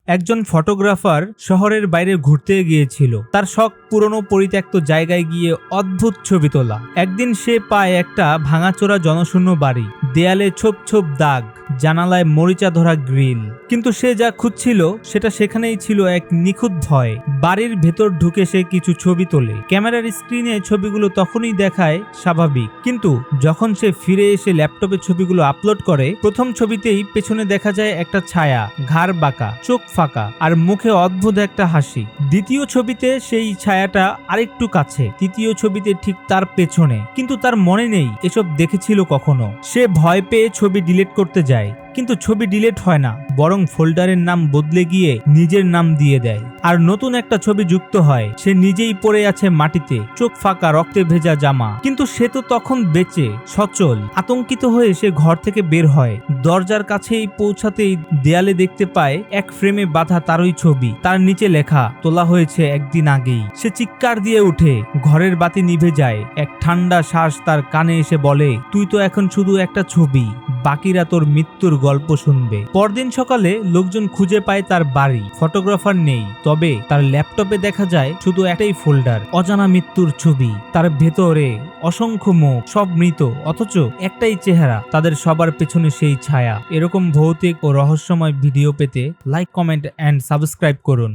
একজন ফটোগ্রাফার শহরের বাইরে ঘুরতে গিয়েছিল। তার শখ পুরনো পরিত্যক্ত জায়গায় গিয়ে অদ্ভুত ছবি তোলা। একদিন সে পায় একটা ভাঙাচোরা জনশূন্য বাড়ি, দেয়ালে ছোপ ছোপ দাগ, জানালায় মরিচা ধরা গ্রিল। কিন্তু সে যা খুঁজছিল সেটা সেখানেই ছিল, এক নিখুঁত ভয়। বাড়ির ভেতর ঢুকে সে কিছু ছবি তোলে। ক্যামেরার স্ক্রিনে ছবিগুলো তখনই দেখায় স্বাভাবিক, কিন্তু যখন সে ফিরে এসে ল্যাপটপে ছবিগুলো আপলোড করে, প্রথম ছবিতেই পেছনে দেখা যায় একটা ছায়া, ঘাড় বাঁকা, চোখ ফাঁকা আর মুখে অদ্ভুত একটা হাসি। দ্বিতীয় ছবিতে সেই ছায়াটা আরেকটু কাছে, তৃতীয় ছবিতে ঠিক তার পেছনে। কিন্তু তার মনে নেই এসব দেখেছিল কখনো। সে ভয় পেয়ে ছবি ডিলিট করতে যায়, কিন্তু ছবি ডিলিট হয় না, বরং ফোল্ডারের নাম বদলে গিয়ে নিজের নাম দিয়ে দেয়। আর নতুন একটা ছবি যুক্ত হয়। সে নিজেই পড়ে আছে মাটিতে, চোখ ফাঁকা, রক্তে ভেজা জামা। কিন্তু সে তো তখন বেঁচে, সচল। আতঙ্কিত হয়ে সে ঘর থেকে বের হয়। দরজার কাছেই পৌঁছাতেই দেয়ালে দেখতে পায় এক ফ্রেমে বাঁধা তারই ছবি। তার নিচে লেখা, তোলা হয়েছে একদিন আগেই। সে চিৎকার দিয়ে উঠে। ঘরের বাতি নিভে যায়। এক ঠান্ডা শ্বাস তার কানে এসে বলে, তুই তো এখন শুধু একটা ছবি, বাকিরা তোর মৃত্যুর গল্প শুনবে। পরদিন সকালে লোকজন খুঁজে পায় তার বাড়ি। ফটোগ্রাফার নেই, তবে তার ল্যাপটপে দেখা যায় শুধু একটাই ফোল্ডার, অজানা মৃত্যুর ছবি। তার ভেতরে অসংখ্য মুখ, সব মৃত, অথচ একটাই চেহারা, তাদের সবার পেছনে সেই ছায়া। এরকম ভৌতিক ও রহস্যময় ভিডিও পেতে লাইক, কমেন্ট এন্ড সাবস্ক্রাইব করুন।